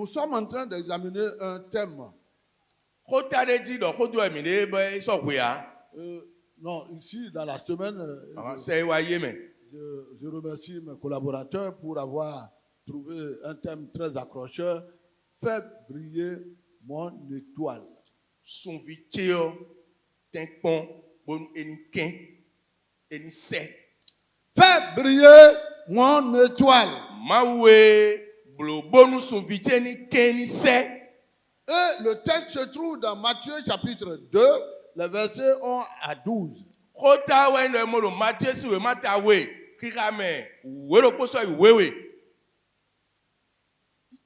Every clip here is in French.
Nous sommes en train d'examiner un thème. Non, ici, dans la semaine, je remercie mes collaborateurs pour avoir trouvé un thème très accrocheur. Faire briller mon étoile. Faire briller mon étoile. Et le texte se trouve dans Matthieu chapitre 2, les versets 1 à 12.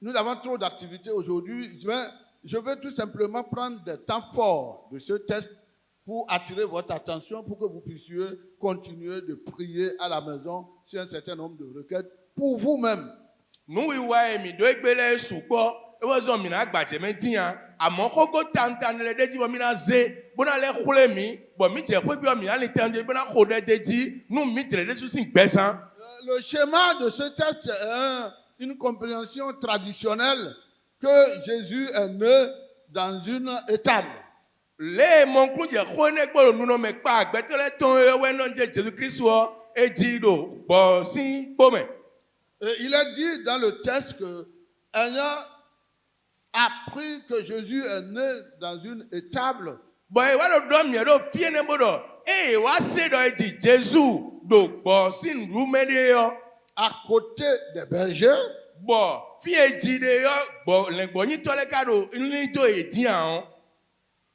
Nous avons trop d'activités aujourd'hui. Je vais tout simplement prendre des temps forts de ce texte pour attirer votre attention, pour que vous puissiez continuer de prier à la maison sur un certain nombre de requêtes pour vous-même. Le schéma de ce texte est une compréhension traditionnelle que Jésus est né dans une étable. Il est dit dans le texte que, ayant appris que Jésus est né dans une étable, à côté des bergers,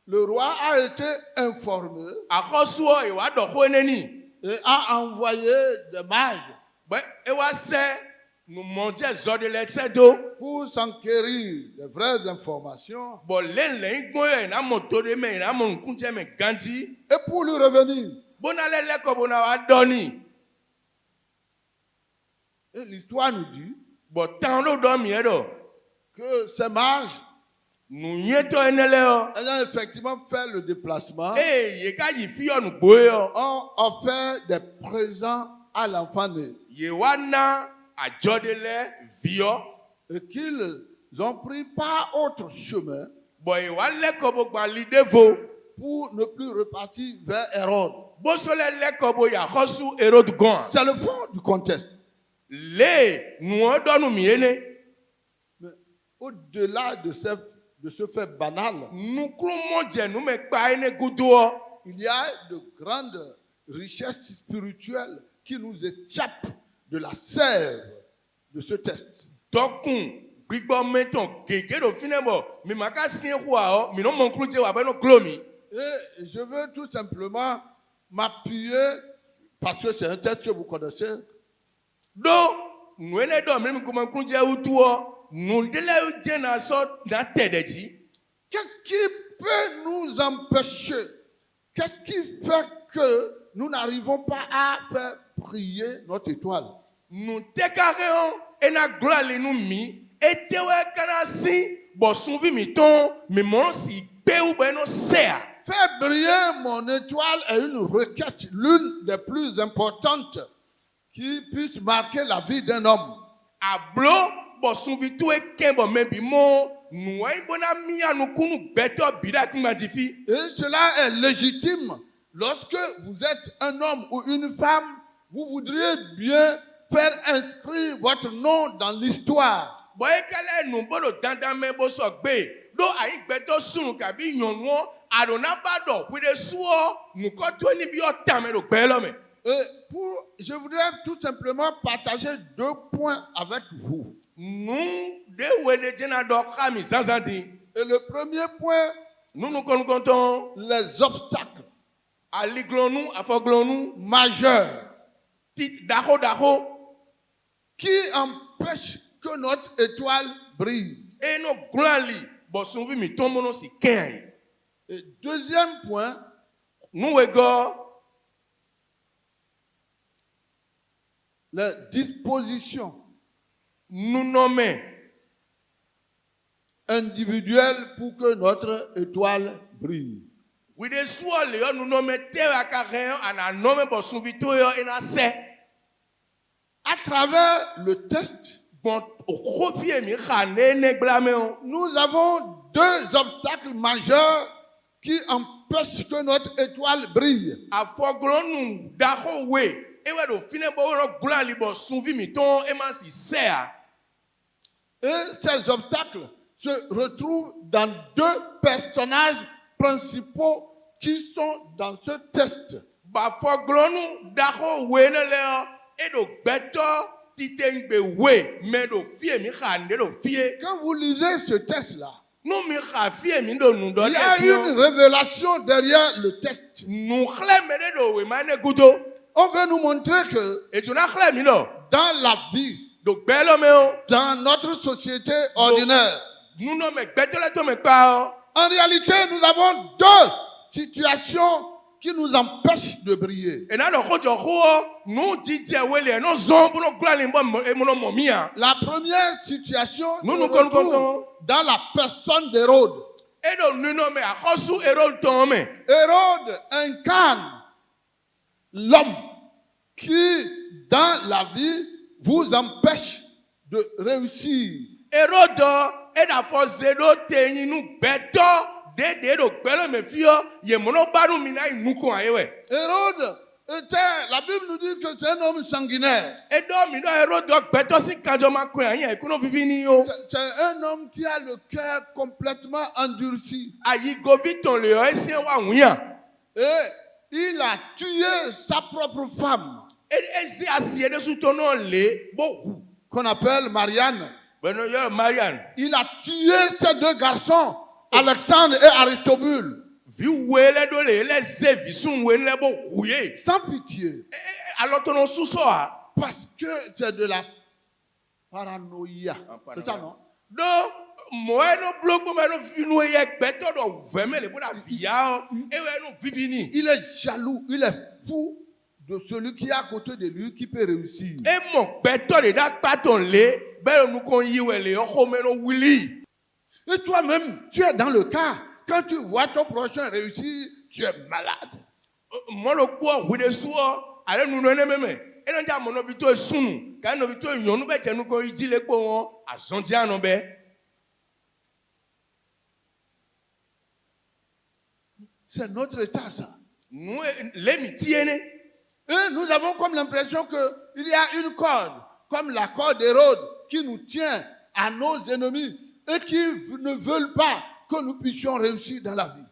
le roi a été informé et a envoyé des mages pour s'enquérir des vraies informations et pour lui revenir. Et l'histoire nous dit que ces mages ayant effectivement fait le déplacement ont offert des présents à l'enfant né. Et qu'ils ont pris pas autre chemin pour ne plus repartir vers Hérode. C'est le fond du contexte. Mais au-delà de ce fait banal, il y a de grandes richesses spirituelles qui nous échappent de la sève de ce texte. Et je veux tout simplement m'appuyer, parce que c'est un texte que vous connaissez, qu'est-ce qui peut nous empêcher? Qu'est-ce qui fait que nous n'arrivons pas à faire briller notre étoile? Faire briller mon étoile est une requête, l'une des plus importantes qui puisse marquer la vie d'un homme. Et cela est légitime. Lorsque vous êtes un homme ou une femme, vous voudriez bien faire inscrire votre nom dans l'histoire. Je voudrais tout simplement partager 2 points avec vous. Et le premier point, les obstacles majeurs qui empêchent que notre étoile brille. Et deuxième point, les dispositions individuelles pour que notre étoile brille. À travers le texte, Nous avons deux obstacles majeurs qui empêchent que notre étoile brille. Et ces obstacles se retrouvent dans deux personnages principaux qui sont dans ce test. Quand vous lisez ce test-là, il y a une révélation derrière le test. On veut nous montrer que dans la vie, dans notre société ordinaire, en réalité, nous avons deux situations qui nous empêchent de briller. La première situation se retrouve dans la personne d'Hérode. Hérode incarne l'homme qui, dans la vie, vous empêche de réussir. Hérode était, la Bible nous dit que c'est un homme sanguinaire. C'est un homme qui a le cœur complètement endurci. Et il a tué sa propre femme, qu'on appelle Marianne. Il a tué ces deux garçons, Alexandre et Aristobule, sans pitié, parce que c'est de la paranoïa. C'est ça, non? Il est jaloux, il est fou de celui qui est à côté de lui qui peut réussir. Et toi-même, tu es dans le cas. Quand tu vois ton prochain réussir, tu es malade. C'est notre état, ça. Et nous avons comme l'impression qu'il y a une corde, comme la corde d'Hérode, qui nous tient à nos ennemis et qui ne veulent pas que nous puissions réussir dans la vie.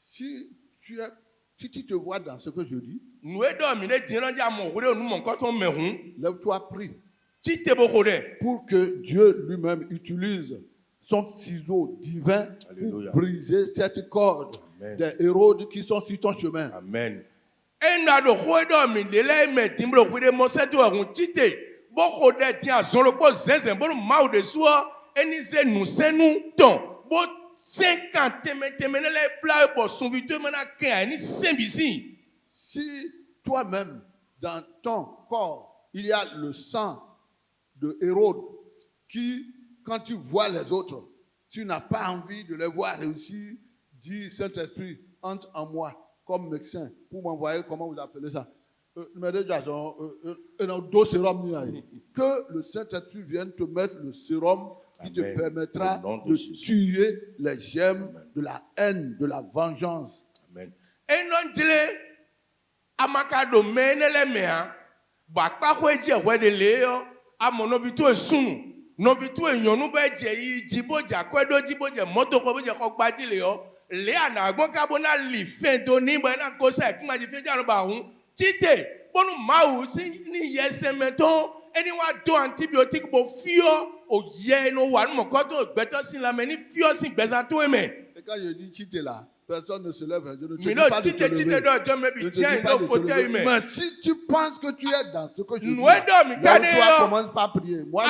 Si tu te vois dans ce que je dis, lève-toi, prie, pour que Dieu lui-même utilise son ciseau divin pour briser cette corde des Hérodes qui sont sur ton chemin. Amen. Si toi-même, dans ton corps, il y a le sang de Hérode qui, quand tu vois les autres, tu n'as pas envie de les voir réussir, dis Saint-Esprit, entre en moi comme médecin pour m'envoyer, comment vous appelez ça? Que le Saint-Esprit vienne te mettre le sérum qui te permettra de tuer les germes de la haine, de la vengeance. Amen. Et quand je dis cheater là, personne ne se lève. Je ne te dis pas de te lever. Mais si tu penses que tu es dans ce que je dis, toi commence par prier. Moi,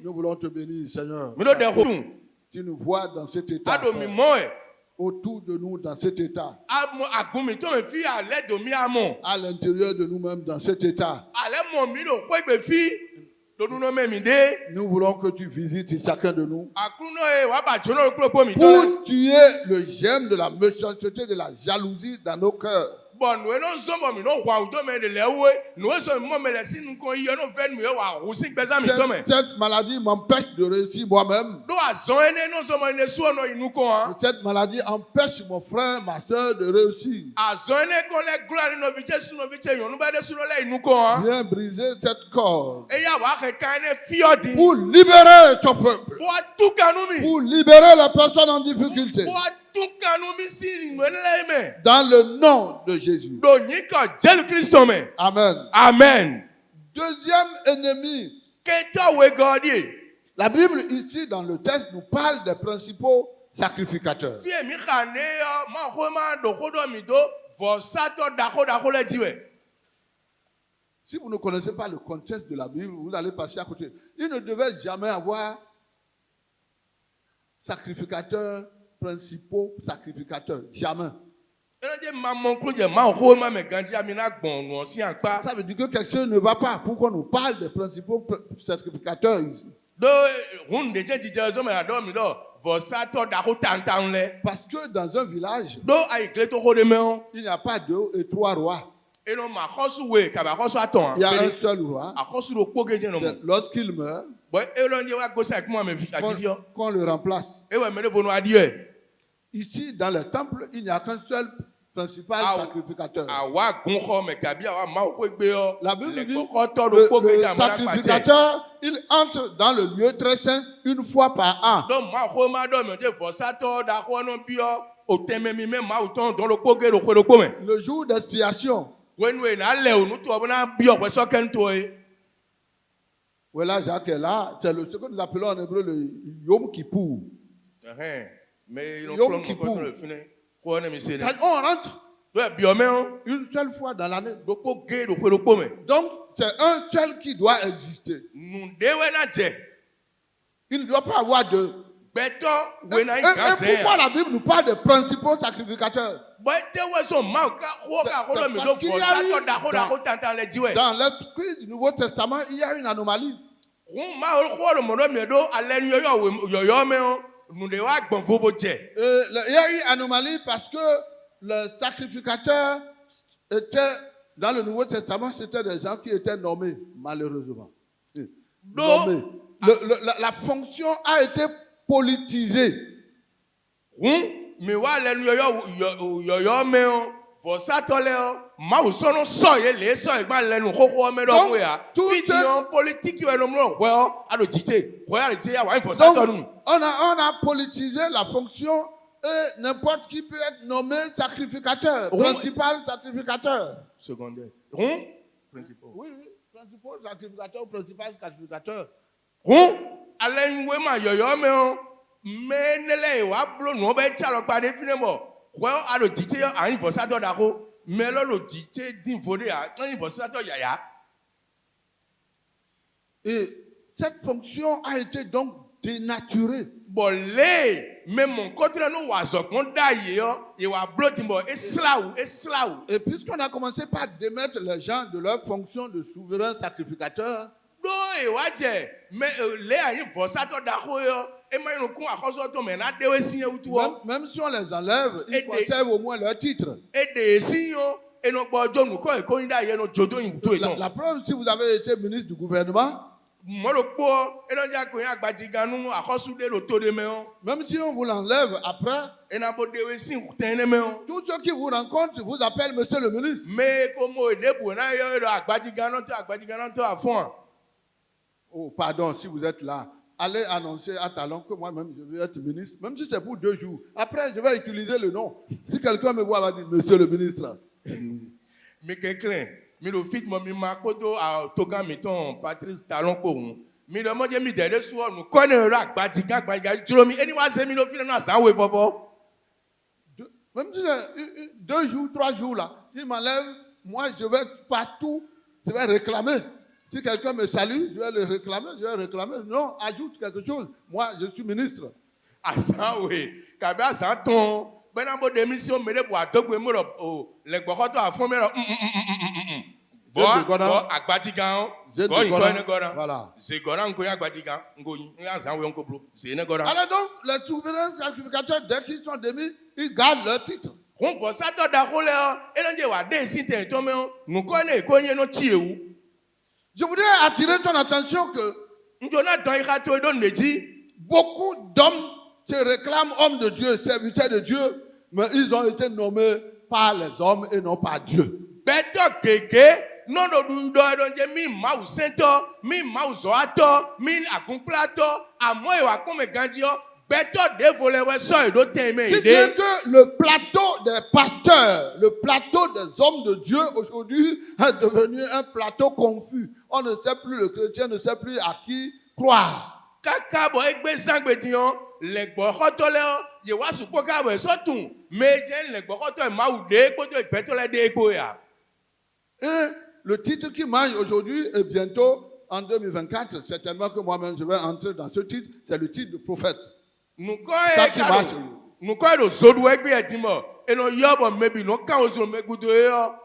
nous voulons te bénir, Seigneur. Tu nous vois dans cet état. Autour de nous dans cet état. À l'intérieur de nous-mêmes dans cet état. Nous voulons que tu visites chacun de nous Pour pour tuer le germe de la méchanceté, de la jalousie dans nos cœurs. Cette maladie m'empêche de réussir moi-même. Cette maladie empêche mon frère, ma soeur de réussir. Viens briser cette corde pour libérer ton peuple, pour libérer la personne en difficulté. Dans le nom de Jésus. Amen. Amen. Deuxième ennemi. La Bible ici dans le texte nous parle des principaux sacrificateurs. Si vous ne connaissez pas le contexte de la Bible, vous allez passer à côté. Il ne devait jamais avoir sacrificateurs principaux, sacrificateurs. Jamais. Ça veut dire que quelque chose ne va pas. Pourquoi on nous parle des principaux sacrificateurs ici? Parce que dans un village, il n'y a pas 2 et 3 rois. Il y a un seul roi. Lorsqu'il meurt, qu'on le remplace. Ici, dans le temple, il n'y a qu'un seul principal sacrificateur. La Bible dit le sacrificateur, il entre dans le lieu très saint une fois par an. Le jour d'expiation. Voilà, Jacques est là. C'est ce que nous appelons en hébreu le Yom Kippour. Yom Kippour. On rentre une seule fois dans l'année. Donc, c'est un seul qui doit exister. Il ne doit pas avoir deux. Et pourquoi la Bible nous parle des principaux sacrificateurs? Parce qu'il y a eu, dans l'esprit du Nouveau Testament, il y a une anomalie. Il y a eu anomalie parce que le sacrificateur était, dans le Nouveau Testament, c'était des gens qui étaient nommés, malheureusement. Nommés. La fonction a été politisée. On a politisé la fonction et n'importe qui peut être nommé sacrificateur, principal sacrificateur. Secondaire. Principal. Oui, principal sacrificateur ou principal sacrificateur. Et cette fonction a été donc dénaturée. Et puisqu'on a commencé par démettre les gens de leur fonction de souverain sacrificateur, même si on les enlève, ils conservent au moins leur titre. La preuve, si vous avez été ministre du gouvernement, même si on vous l'enlève après, tous ceux qui vous rencontrent vous appellent monsieur le ministre. Oh, pardon, si vous êtes là, allez annoncer à Talon que moi-même je veux être ministre, même si c'est pour 2 jours. Après, je vais utiliser le nom. Si quelqu'un me voit, va dire monsieur le ministre. Mais quelqu'un, mais le fit mon makoto à Toga mettons Patrice Talon pour nous. Mais le monde mi derrière soi nous connaît la badika Jolomi anyone say mi no fit na ça ouais fofo. Même si 2 jours, 3 jours là, il m'enlève, moi je vais partout, je vais réclamer. Si quelqu'un me salue, je vais le réclamer, Non, ajoute quelque chose. Moi, je suis ministre. Ah ça oui, kabia ça ton ben en démission mais les bois donc les bokoto à fond mais Bon, Goran. agbadigan, Zed go in Goran. koine Goran. Voilà. C'est Goran ko agbadigan, ngo azan we onko bro. C'est ne Goran. Alors donc, les souverains sacrificateurs, dès qu'ils sont démis, ils gardent leur titre. On voit ça dans la rôle, et l'on dit, wa de si te tome, nous connaît, konye no tieu. Je voudrais attirer ton attention que N'jona dans irato et don me dit, beaucoup d'hommes se réclament hommes de Dieu, serviteurs de Dieu, mais ils ont été nommés par les hommes et non par Dieu. beto keke, non do don je mi mau sento, mi mau zoato, mi akumplato, a moi wa kome gandio, beto de voler we so e do teme C'est bien ide. que le plateau des pasteurs, le plateau des hommes de Dieu aujourd'hui est devenu un plateau confus. On ne sait plus, le chrétien ne sait plus à qui croire. Kaka bo egbe sangbe dion, le gbokoto le o, ye wa supo ka we so tun, meje le gbokoto e mau de ko to beto le de ko ya. Et le titre qui mange aujourd'hui et bientôt en 2024, certainement que moi-même je vais entrer dans ce titre, c'est le titre de prophète. Nous Ça qui marche. quoi le zodu egbe etimo, e no yobo maybe no kan ozo me gudo yo.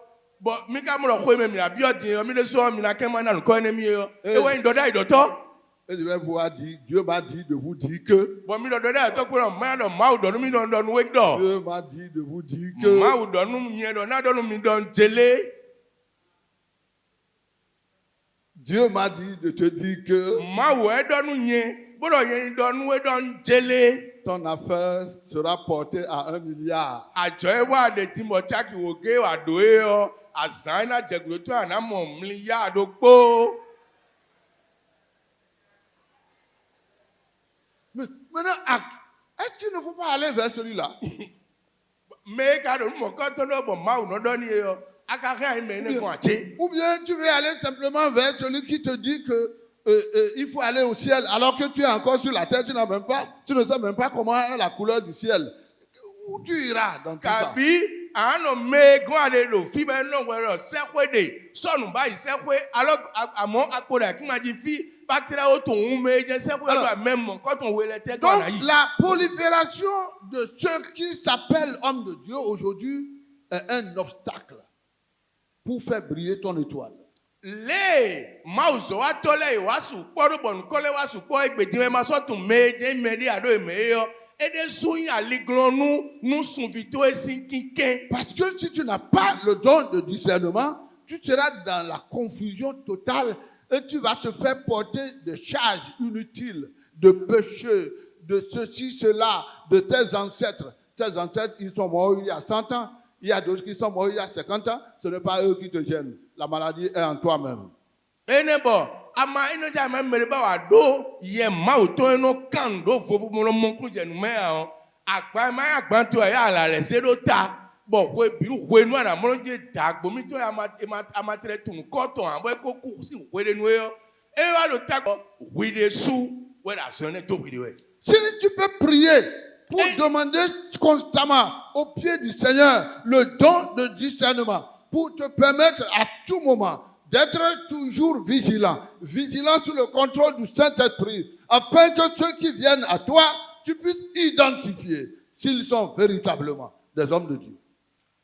But mi ka mo ro ko me mi abi odin mi le so mi na ken ma na ko ne mi yo. E we ndoda idoto. Et je vais vous dire, Dieu m'a dit de vous dire que, But mi ndoda idoto ko ma do ma do mi don don we do. Dieu m'a dit de vous dire que, Ma do nu mi do na do mi don jele. Dieu m'a dit de te dire que Ma wo e do nu yen, bo do yen do nu we don jele. ton affaire sera portée à 1 milliard. Ajo e wa de Timothy ki wo ge wa do e yo. Asan na jegro to ana mo milliard do po. Mais maintenant, est-ce qu'il ne faut pas aller vers celui-là? Mais quand on quand on a ma ou non donné aka rien mais ne ko ache. Ou bien tu veux aller simplement vers celui qui te dit que il faut aller au ciel alors que tu es encore sur la terre, tu ne sais même pas comment est la couleur du ciel. Où tu iras dans tout ça? Kabi ano me go ale lo fi be no we se kwe de sonu ba yi se kwe alors amo akoda ki ma ji fi bactéria o ton me je se kwe lo même quand on we le te Donc na yi. la prolifération de ceux qui s'appellent hommes de Dieu aujourd'hui est un obstacle pour faire briller ton étoile. Le mauzo atole wasu poru bon kole wasu po egbedi me ma so tun meje meri ado emeyo ede sun ya liglonu nu sun vito esin kinken. Parce que si tu n'as pas le don de discernement, tu seras dans la confusion totale et tu vas te faire porter des charges inutiles, de péché, de ceci, cela, de tes ancêtres. Tes ancêtres, ils sont morts il y a 100 ans. Il y a d'autres qui sont morts il y a 50 ans. Ce n'est pas eux qui te gênent. La maladie est en toi-même. Enebo ama ino ja ma mere ba wa do ye ma o to eno kan do fofu mo mo ku je nu me a agba ma agba to ya ala le se do ta bo we biru we nu ana mo je dagbo mi to ya ma tere tun ko to an bo ko ku si we de nu yo e wa do ta ko we de su we da so ne to we de we. Si tu peux prier pour demander constamment au pied du Seigneur le don de discernement pour te permettre à tout moment d'être toujours vigilant, vigilant sous le contrôle du Saint-Esprit, afin que ceux qui viennent à toi, tu puisses identifier s'ils sont véritablement des hommes de Dieu.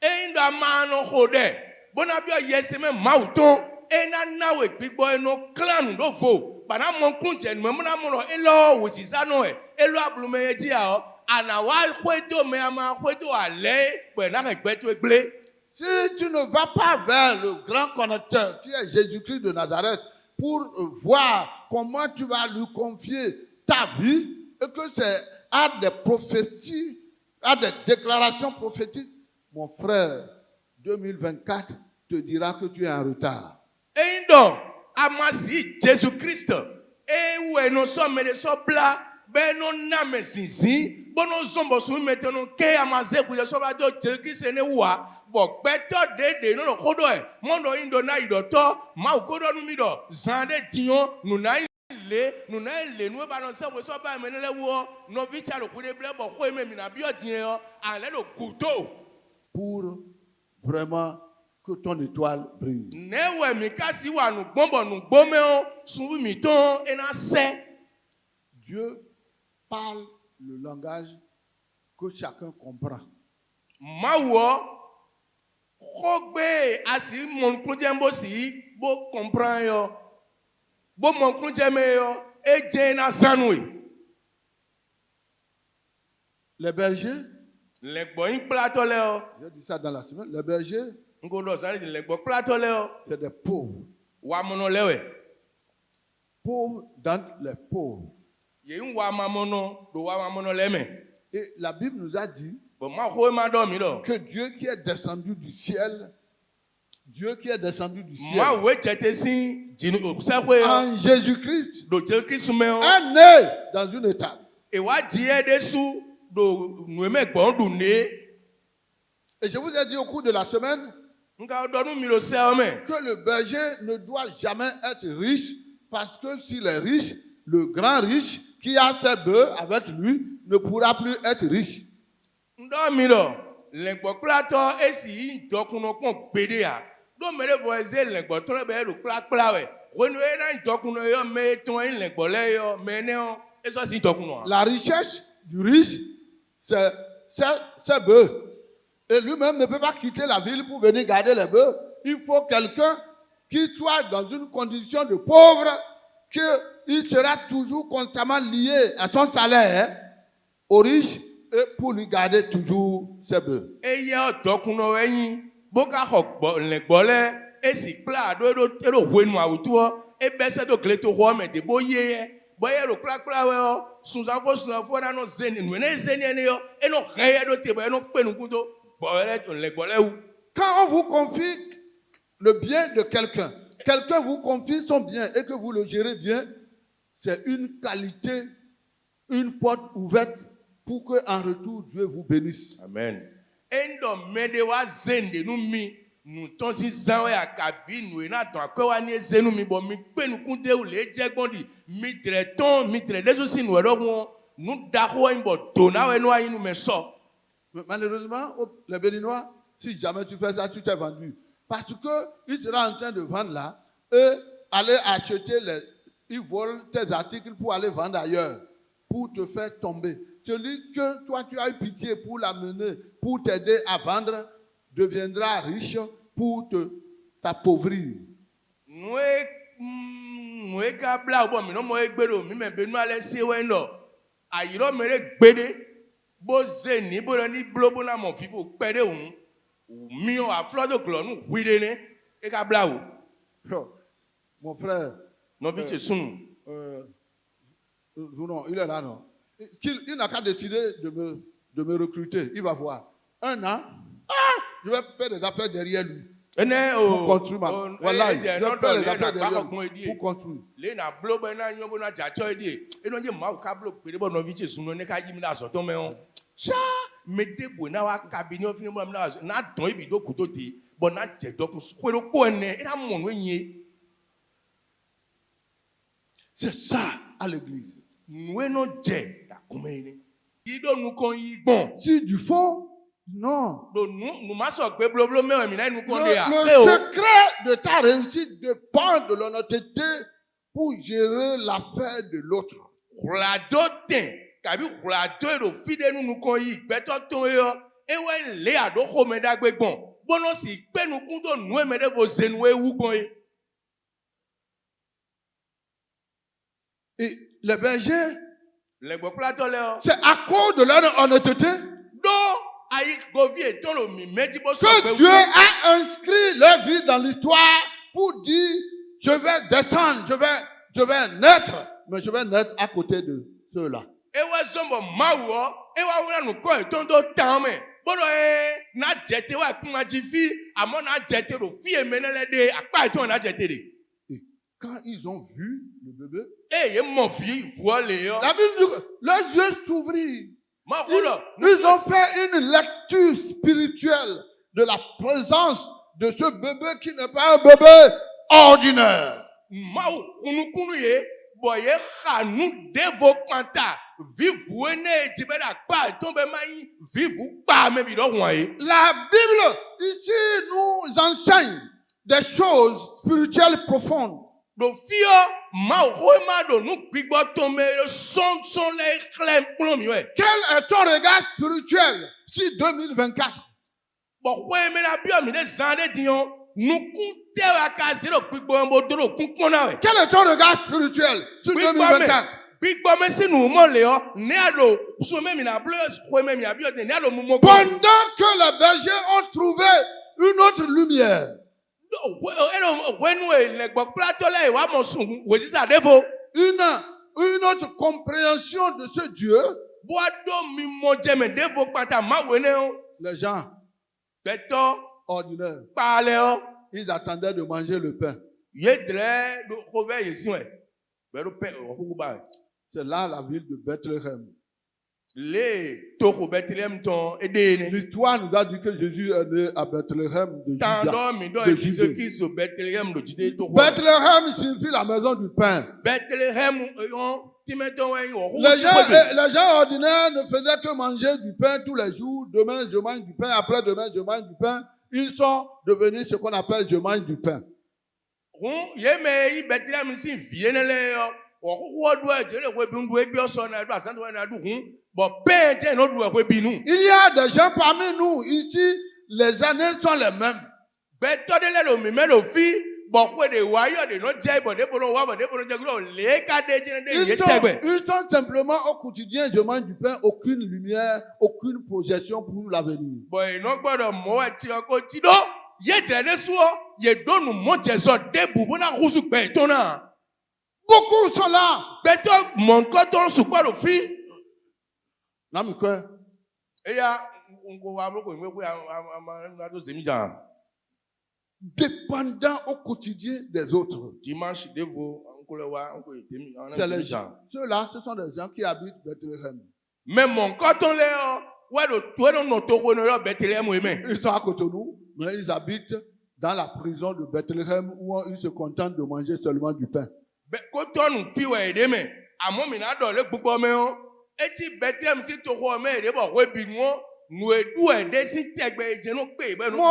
E ndo ma no hode bona bi o yese me mauton e na nawe gbigbo eno clan do fo bana mo kun je nu mo na mo ro elo wo si sanu elo abulu me ji a o ana wa kwedo me ama kwedo ale pe na egbe to egble. Si tu ne vas pas vers le grand connecteur qui est Jésus-Christ de Nazareth pour voir comment tu vas lui confier ta vie et que c'est à des prophéties, à des déclarations prophétiques, mon frère, 2024 te dira que tu es en retard. E ndo amasi Jesus Christ e we no so me de so bla be no na me sinsin bono zombo su me te no ke amaze ku de so ba do Jesus Christ ne wa bo beto de no kodo e mo do indo na idoto ma kodo nu mi do zande dion nu na le nu ba no se we so ba me ne le wo no vicha ro ku de ble bo ko me mi na bi odin o ale do kuto Pour vraiment que ton étoile brille. newe mi kasi wa nu gbombo nu gbome o sun mi ton e na se. Dieu parle le langage que chacun comprend. Mawo Kogbe asi mon kludje mbosi bo comprend yo. Bo mon kludje me yo e jena sanui. Les bergers, Le boyin plato le yo. j'ai dit ça dans la semaine, les bergers, Ngodo sari di le bo plato le yo. c'est des pauvres. Wa mono lewe. Pauvres dans les pauvres. Ye wa mamono do wa mamono leme. Et la Bible nous a dit Bo ma ho ma do mi do. que Dieu qui est descendu du ciel, Dieu qui est descendu du ciel, Ma we jete sin jinu sekwe yo. en Jésus-Christ, Do je Christ me yo. est né dans une étable. E wa die desu do nueme gbon du ne. Et je vous ai dit au cours de la semaine Nga do nu mi lo se o me. que le berger ne doit jamais être riche parce que s'il est riche, le grand riche qui a ses bœufs avec lui ne pourra plus être riche. Ndo mi do lengbo plato esi ndokuno kon gbede a. Do mere vo eze lengbo to be ro kpla we. Wonu e na ndokuno yo me ton en lengbo le yo me ne o eso si ndokuno. La richesse du riche, c'est ses bœufs. Et lui-même ne peut pas quitter la ville pour venir garder les bœufs. Il faut quelqu'un qui soit dans une condition de pauvre, qu'il sera toujours constamment lié à son salaire, au riche, et pour lui garder toujours ses bœufs. Eye ndokuno eyin boka ho lengbo le esi kpla do ro wenu awutu o e bese do gleto ho me de boye boye ro kpla we o sunzafo na no zeni nu ne zeni ene yo e no heye do te bo e no penu kudo boye to lengbo le wu. Quand on vous confie le bien de quelqu'un, quelqu'un vous confie son bien et que vous le gérez bien, c'est une qualité, une porte ouverte pour qu'en retour, Dieu vous bénisse. Amen. Endo mede wa zende nu mi nu ton si zanwe akabi nu ena ton akwa ni zenu mi bo mi pe nu kunde u le jegbondi mi tre ton mi tre leso si nu ero won nu da ho en bo dona we nu ayin nu me so. Mais malheureusement, les Béninois, si jamais tu fais ça, tu t'es vendu. Parce qu'il sera en train de vendre là, et aller acheter ils volent tes articles pour aller vendre ailleurs, pour te faire tomber. Celui que toi tu as eu pitié pour l'amener, pour t'aider à vendre, deviendra riche pour t'appauvrir. Nous ka bla bo mi no mo egbero mi me benu ale se we no ayiro mere gbede bo zeni bo ni blobo na mo fifo pede un mi o aflo do glo nu wide ne e ka bla o. Mon frère, No vi sunu. non, il est là, non. Il n'a qu'à décider de me recruter. Il va voir. 1 an, je vais faire des affaires derrière lui. Pour construire ma... Voilà, je vais faire des affaires derrière lui pour construire. Le na blobo na nyobo na jacho edie. E no je ma ka blo pede bo no vi sunu ne ka yimi na so to me on. Sha me debo na wa kabini o fini mo na don ibi do ku to ti bo na je dokun kwero ko ene e na mo no yin. C'est ça à l'église. Si du fond, non. Le secret de ta réussite dépend de l'honnêteté pour gérer l'affaire de l'autre. Et les bergers, c'est à cause de leur honnêteté que Dieu a inscrit leur vie dans l'histoire pour dire, je vais descendre, je vais naître, mais je vais naître à côté de ceux-là. Quand ils ont vu le bébé, la Bible dit que leurs yeux s'ouvrirent. Ils ont fait une lecture spirituelle de la présence de ce bébé qui n'est pas un bébé ordinaire. La Bible ici nous enseigne des choses spirituelles profondes. Quel est ton regard spirituel si 2024 Bon, ouais, mais la bio, mais les années disons, nous comptons à caser le quick bomb de l'eau, Quel est ton regard spirituel sur 2024? Big bomb, c'est nous, mon Léo, né à l'eau, sous même la bleue, sous même la bio, né à l'eau, mon Pendant que les bergers ont trouvé une autre lumière, une autre compréhension de ce Dieu, les gens ordinaires, ils attendaient de manger le pain. C'est là la ville de Bethléem. L'histoire nous a dit que Jésus est né à Bethléem de Judée. Bethléem signifie la maison du pain. Les gens ordinaires ne faisaient que manger du pain tous les jours. Demain, je mange du pain. Après-demain, je mange du pain. Ils sont devenus ce qu'on appelle je mange du pain. Il y a des gens parmi nous ici, les années sont les mêmes. Ils sont simplement au quotidien, je mange du pain, aucune lumière, aucune projection pour l'avenir. Beaucoup sont là. Dépendant au quotidien des autres. C'est les gens. Ceux-là, ce sont des gens qui habitent Bethléem. Mais mon coton Ils sont à Cotonou, mais ils habitent dans la prison de Bethléem où ils se contentent de manger seulement du pain. Mon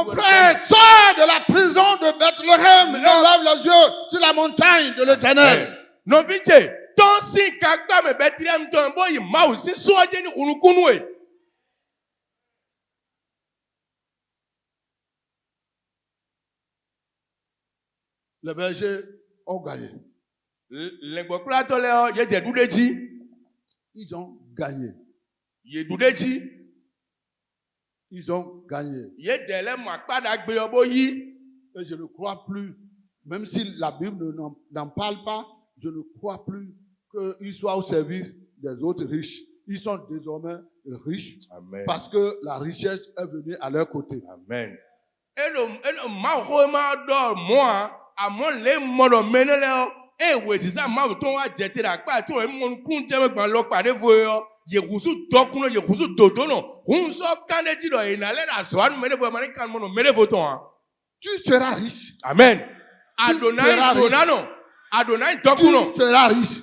frère, sors de la prison de Bethléem et lève les yeux sur la montagne de l'Éternel. Les bergers ont gagné. Ils ont gagné. Ils ont gagné. Et je ne crois plus, même si la Bible n'en parle pas, je ne crois plus qu'ils soient au service des autres riches. Ils sont désormais riches. Amen. Parce que la richesse est venue à leur côté. Amen. Tu seras riche. Amen. Adonai Donano. Adonai Tu Dokuno. seras riche.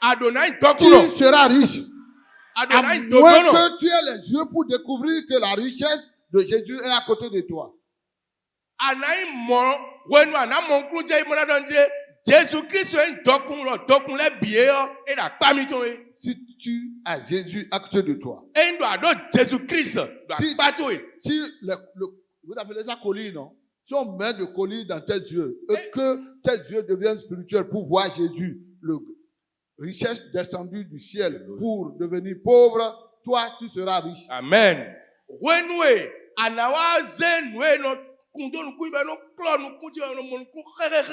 Adonai Tu Dokuno. seras riche. À Adonai moins Dokuno. que tu aies les yeux pour découvrir que la richesse de Jésus est à côté de toi. Anaï mon, wenu anamon kunje imona donje, Jésus-Christ est dokun le biye et la pamitoe. Si tu as Jésus à côté de toi. Et nous adore Jésus-Christ. Si vous appelez ça colis, non? Si on met de colis dans tes yeux et que tes yeux deviennent spirituels pour voir Jésus, le richesse descendue du ciel pour devenir pauvre, toi tu seras riche. Amen. Wenwe anawaze nwe no kundo nu kuiba no klo nu kunje no mon ku khere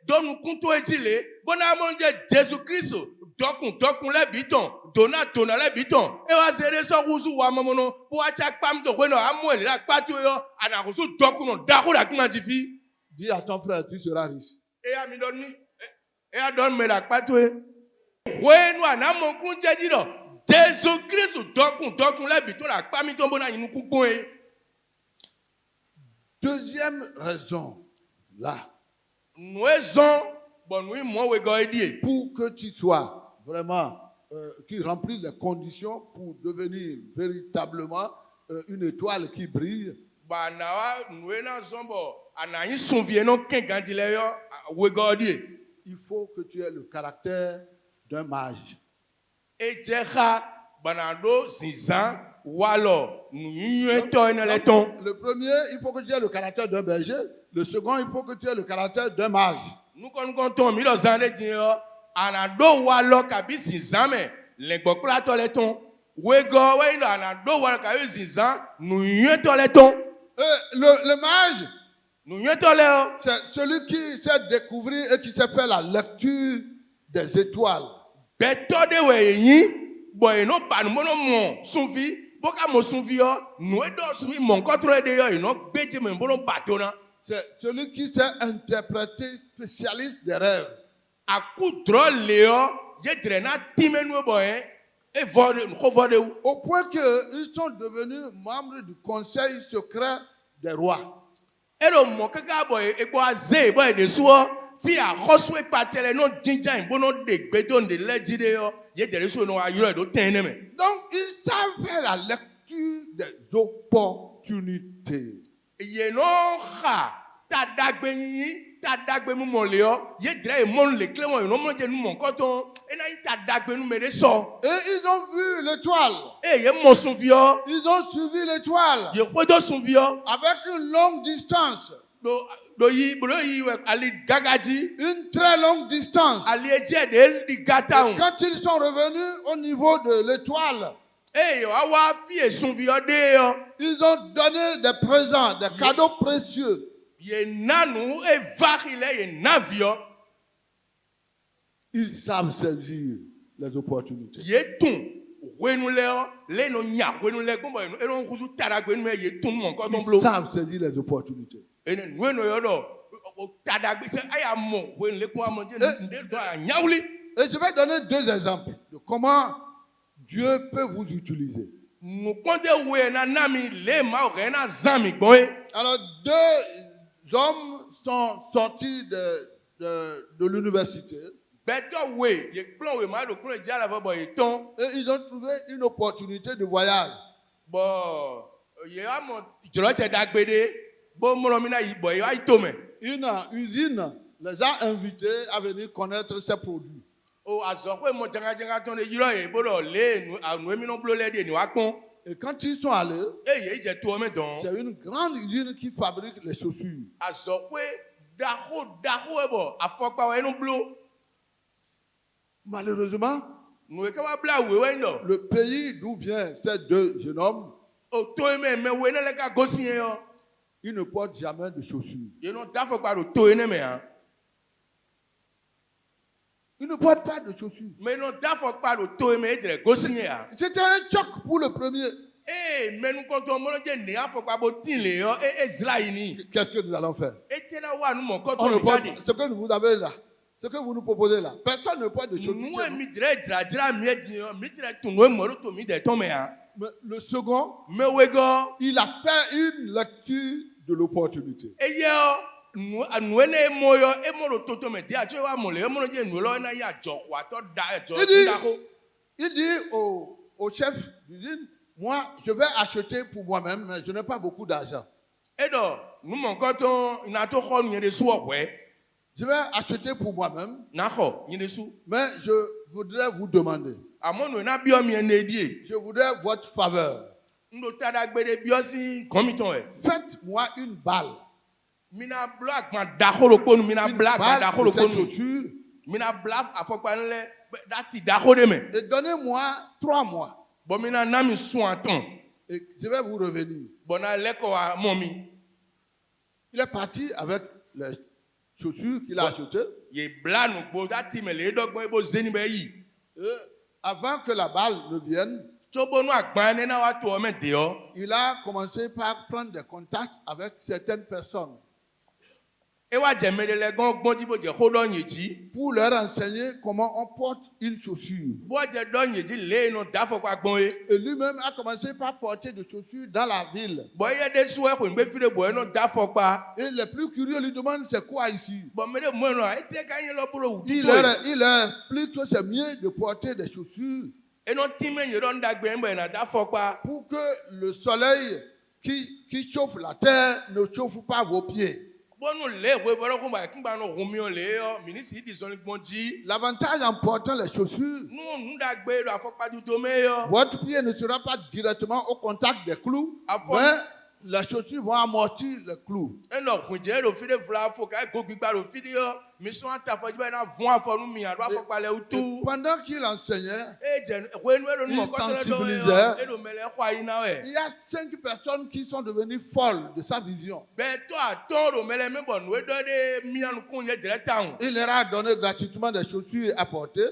don nu kunto ejile bona monje Jésus-Christ dokun le biton dona le biton e wa zere so kuzu wa momono bo wa cha pam to kweno amuele la patu yo anakusu dokun no dakura kuma jifi. Dis à ton frère tu seras riche. E ya mi don ni e ya don me la patu e wenu anamon kunje jiro Jésus-Christ dokun le biton la pami to bona yinu kugbon e. Deuxième raison, là, pour que tu sois vraiment, qui remplit les conditions pour devenir véritablement une étoile qui brille, il faut que tu aies le caractère d'un mage. walo nuyeto eneleton. Le premier, il faut que tu aies le caractère d'un berger. Le second, il faut que tu aies le caractère d'un mage. Nous konton mi lo zande dio anado walo kabisi zame legbo plato leton. Wego we no anado walo kabisi zan nuyeto leton. Le mage, Nuyeto leo. c'est celui qui sait découvrir et qui sait faire la lecture des étoiles. Beto de we yin boy no pan mono mon sunfi boka mo sunfi yo no edo sunfi mon contrôle de yo no gbeje me bono batona. C'est celui qui sait interpréter, spécialiste des rêves. Akudro leo je drena timenu boy e vode ou. Au point qu'ils sont devenus membres du conseil secret des rois. Ero mo kaka boy e bo aze boy de suo fi a hoswe patele no jinja in bono de gbedo de lejide yo je dere so no ayo do tene me. Donc, ils savent faire la lecture des opportunités. Ye no ha tadagbe mu mo le o ye dere e mon le clé won no mo je nu mo koton e na tadagbe nu me de so Et ils ont vu l'étoile. e ye mo sun fi o Ils ont suivi l'étoile ye podo sun fi o avec une longue distance. do yi we ali gagaji Une très longue distance. ali eje de li gata un Quand ils sont revenus au niveau de l'étoile, e yo awa fi e sun fi o de yo ils ont donné des présents, des cadeaux précieux. ye nanu e varile ye navio Ils savent saisir les opportunités. ye tun wenu le o le no nya wenu le gbo e no kuzu taragbe nu me ye tun mo koton Ils blo savent saisir les opportunités. ene nueno yo do o tadagbe se aya mo wenu le ko amonje nde do anyawli Et je vais donner deux exemples de comment Dieu peut vous utiliser. nu konde we na nami le ma o na zami gbon e Alors, deux hommes sont sortis de l'université beto we ye plan we ma do kun je ala bo e ton et ils ont trouvé une opportunité de voyage. bo ye amo jolo che dagbede bo mo mi na yi bo ye ai to me Une usine les a invités à venir connaître ses produits. o azo pe mo janga ton de yiro e bo do le nu anu mi no blo le de ni wa pon Et quand ils sont allés, e ye je to me don c'est une grande usine qui fabrique les chaussures. azo pe daho e bo afokpa we nu blo Malheureusement, nu e ka wa bla we we ndo le pays d'où viennent ces deux jeunes hommes, o to me we na le ka gosin yo ils ne portent jamais de chaussures. ye no dafokpa do to ene me ha Ils ne portent pas de chaussures. me no dafokpa do to me edre gosin ya C'était un choc pour le premier. e menu konto mo je ne afokpa bo tin le yo e Israel ni Qu'est-ce que nous allons faire? e tena wa nu mo On konto ne mi porte, dadi ce que vous avez là, ce que vous nous proposez là, personne ne porte de chaussures. nous mi dra mi di mi dra tun we mo to mi de ton me ha Mais le second, me we go il a fait une lecture de l'opportunité. e yo nu ene mo yo e mo ro to me di a wa mo le mo je nu lo na ya jo wa to da jo da ko Il dit au chef d'usine, moi, je vais acheter pour moi-même, mais je n'ai pas beaucoup d'argent. e do nu mo konto na to ho nu de su okwe Je vais acheter pour moi-même, na ho ni de su mais je voudrais vous demander, amo nu na bi o mi ene die je voudrais votre faveur. ndo tada gbede bi o si komiton e Faites-moi une balle. mina bla agban da ho ro ponu mina Une bla agban da balle ho ro de cette ponu chaussure mina bla afokpa nle dati da ho de me et donnez-moi 3 mois. bo mina na mi sun aton Et je vais vous revenir. bona leko wa mo mi Il est parti avec les chaussures qu'il a achetées. ye bla nu gbo dati me le dogbo ebo zeni be yi Et avant que la balle ne vienne, so bonu agban ne na wa to o me de o il a commencé par prendre des contacts avec certaines personnes e wa je me le gon gbon ji bo je ho do yin ji pour leur enseigner comment on porte une chaussure. bo je do yin ji le no da fokpa gbon e Et lui-même a commencé par porter des chaussures dans la ville. bo ye de su e ko nbe fi de bo no da fokpa Et les plus curieux lui demandent c'est quoi ici. bo me de mo no e te ka yin lo bro wu Il to leur explique que c'est mieux de porter des chaussures e no ti me ye don da gbe nbe na da fokpa pour que le soleil qui chauffe la terre ne chauffe pas vos pieds. L'avantage en portant les chaussures, votre pied ne sera pas directement au contact des clous, mais les chaussures vont amortir les clous. Pendant qu'il enseignait, il y a 5 personnes qui sont devenues folles de sa vision. Il leur a donné gratuitement des chaussures à porter.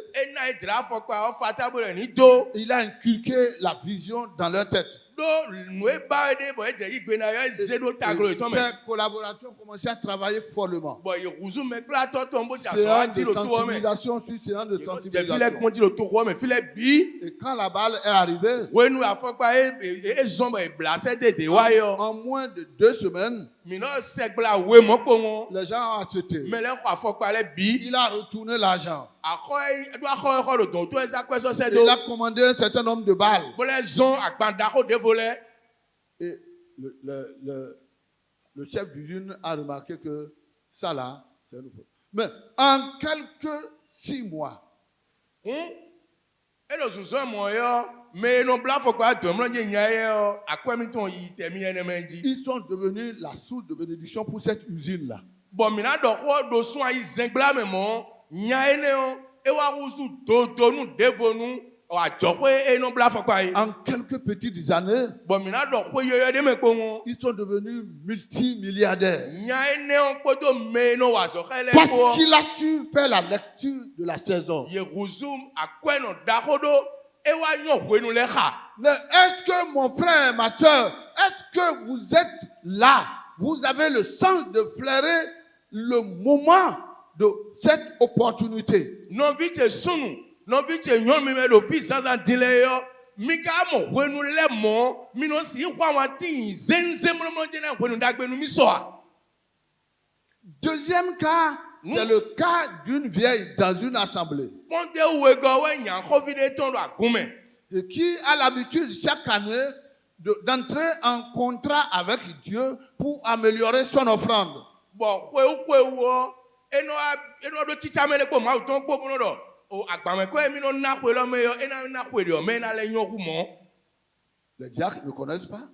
Il a inculqué la vision dans leur tête. Ses collaborateurs ont commencé à travailler follement. Séance de sensibilisation sur séance de sensibilisation. Et quand la balle est arrivée, en moins de 2 semaines, les gens ont acheté. Il a retourné l'argent. Il a commandé un certain nombre de balles. Et le chef d'usine a remarqué que ça là, c'est un nouveau. Mais en quelques 6 mois, ils sont devenus la source de bénédiction pour cette usine-là. En quelques petites années, ils sont devenus multimilliardaires. Parce qu'il a su faire la lecture de la saison. Mais est-ce que mon frère, ma soeur, est-ce que vous êtes là? Vous avez le sens de flairer le moment de cette opportunité. Deuxième cas, c'est le cas d'une vieille dans une assemblée et qui a l'habitude chaque année d'entrer en contrat avec Dieu pour améliorer son offrande. Les diacres ne connaissent pas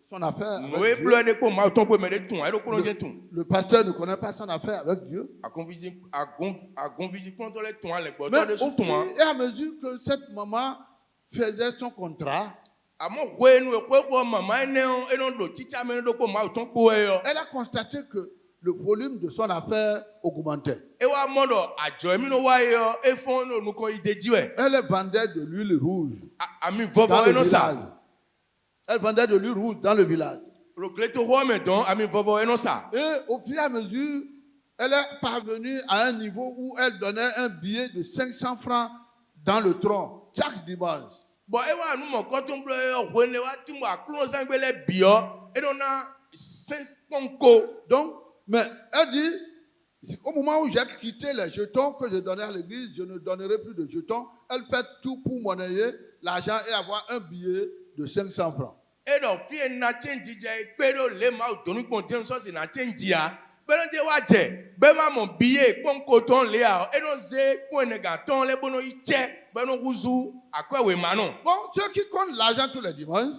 son affaire avec Dieu. Le pasteur ne connaît pas son affaire avec Dieu. Mais au fur et à mesure que cette maman faisait son contrat, elle a constaté que le volume de son affaire augmentait. Elle vendait de l'huile rouge dans le village. Elle vendait de l'huile rouge dans le village. Et au fur et à mesure, elle est parvenue à un niveau où elle donnait un billet de 500 francs dans le tronc chaque dimanche. Donc, mais elle dit, au moment où j'ai quitté les jetons que je donnais à l'église, je ne donnerai plus de jetons. Elle fait tout pour monnayer l'argent et avoir un billet de 500 francs. Bon, ceux qui comptent l'argent tous les dimanches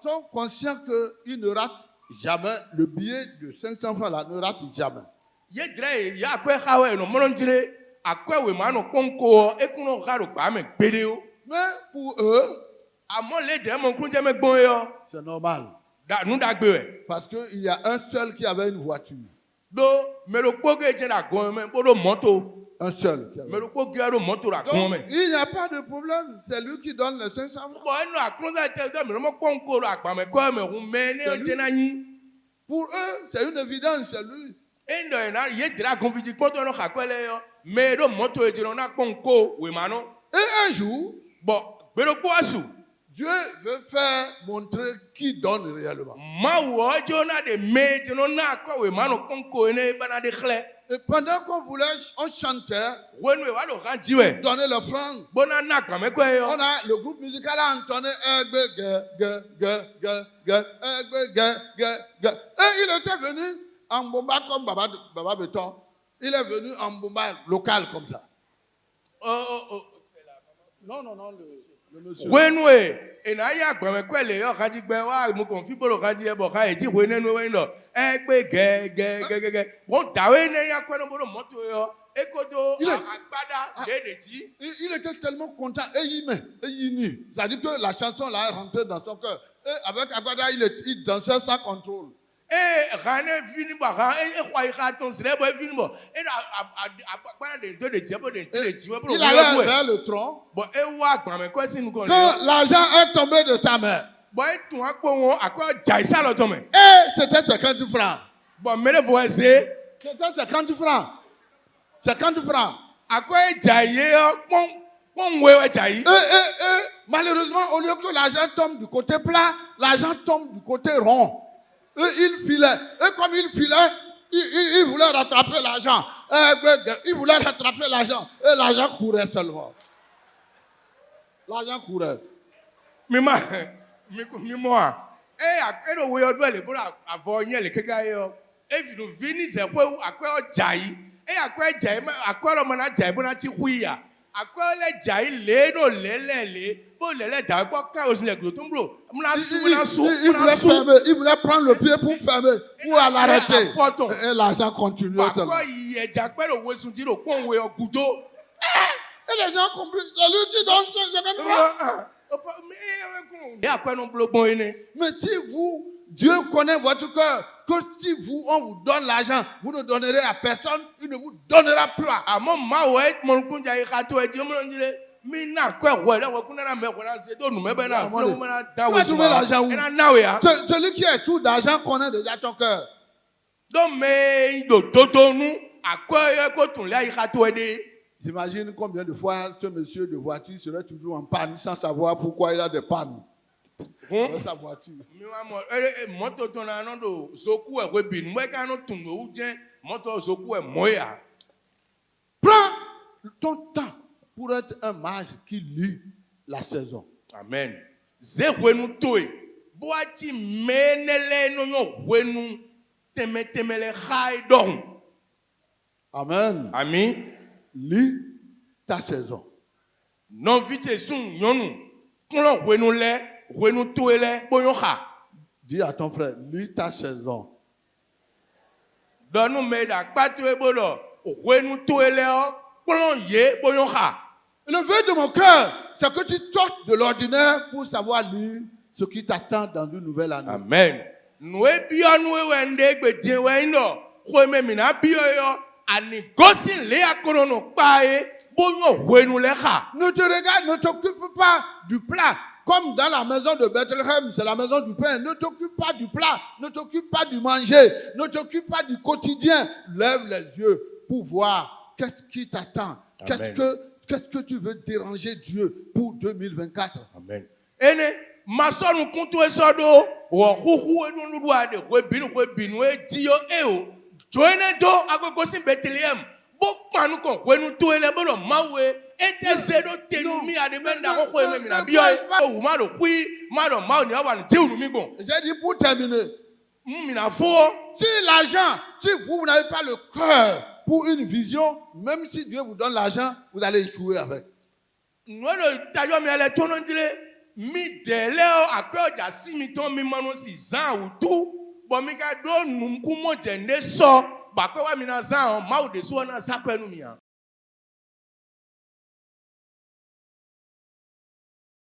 sont conscients qu'ils ne ratent jamais. Le billet de 500 francs là ne rate jamais. Mais pour eux, c'est normal. Parce qu'il y a un seul qui avait une voiture. Un seul. Donc, il n'y a pas de problème. C'est lui qui donne les 500 francs. Pour eux, c'est une évidence, c'est lui. Et un jour, Dieu veut faire montrer qui donne réellement. Et pendant qu'on voulait, on chantait, wenu wa do kan jiwe donner l'offrande. bona na kan me ko yo On a le groupe musical a entonné Et il était venu en bomba comme Baba Béton. Il est venu en bomba local comme ça. Non, le monsieur. wenu ena ya kan me ko le yo kan ji gbe wa mo kon fi bolo kan ji e bo ka e ji wenu no we no egbe ge won dawe ne ya ko no bolo moto yo ekodo agbada dedeji. Il était tellement content. Et il nie. Ça dit que la chanson là est rentrée dans son cœur. Et avec Agbada, il dansait sans contrôle. Rane fini ba ran kwa ika ton sire bo fini bo agbada de je bo de ji bo Il allait vers le tronc. bo wa agban me ko sinu kon Quand l'argent est tombé de sa main. bo tun apo won akwa jaisa lo to me Et c'était 50 francs. bo mere vo ese C'était 50 francs. 50 francs. akwa jaiye pon we jai Et malheureusement, au lieu que l'argent tombe du côté plat, l'argent tombe du côté rond. Et il filait. Et comme il filait, il voulait rattraper l'argent. Il voulait rattraper l'argent. Et l'argent courait seulement. L'argent courait. mi moi akero we odo le bro avo yen le keka yo if you finish ze ko akwa jai akwa jai akwa ro mo na jai bo na ti huya akwa le jai le no le bo le da ko ka o sin le gro to bro Il voulait prendre le pied pour fermer, pour l'arrêter. Et l'argent continuait seulement. Et les gens compris. C'est lui qui donne ce. Mais si vous, Dieu connaît votre cœur, que si vous, on vous donne l'argent, vous ne donnerez à personne, il ne vous donnera pas. Celui qui est tout d'argent connaît déjà ton cœur. J'imagine combien de fois ce monsieur de voiture serait toujours en panne sans savoir pourquoi il a des pannes. Sa voiture. Prends ton temps pour être un mage qui lit la saison. Amen. Zewenu toe. Boati menele no yo wenu temele haidon. Amen. Amen. Lis ta saison. Non vite sun yonu. Kolon wenu le, wenu toe le boyon ha. Dis à ton frère, lis ta saison. Donu meda patwe bolo. Wenu toe le o, kolon ye boyon ha. Le vœu de mon cœur, c'est que tu sortes de l'ordinaire pour savoir lire ce qui t'attend dans une nouvelle année. Amen. Nous bio nous wende gbedien wendo. Ko me mina bio yo ani gosin le akorono pae bonyo wenu le ha. Ne te regarde, ne t'occupe pas du plat. Comme dans la maison de Bethléem, c'est la maison du pain. Ne t'occupe pas du plat, ne t'occupe pas du manger, ne t'occupe pas du quotidien. Lève les yeux pour voir qu'est-ce qui t'attend. Qu'est-ce que tu veux déranger Dieu pour 2024? Amen. Ene masonu kuntu esodo wo huhu enu nudu ade we binu e dio eo joine do agogo sin Bethlehem bo panu kon wenu to ele bodo mawe ete zedo tenumi ade menda ko eme mi na bio o ma do kui ma do ma ni awa ni ti uru mi gon. J'ai dit pour terminer. Mi na fo si l'argent, si vous n'avez pas le cœur pour une vision, même si Dieu vous donne l'argent, vous allez échouer avec. Nono tayo mi ale tono ndile mi deleo akoja si mi ton mi manu si zan ou tout bo mi ka do numku mo jende so ba ko wa mi na zan ma o de so na sakwenu mi an.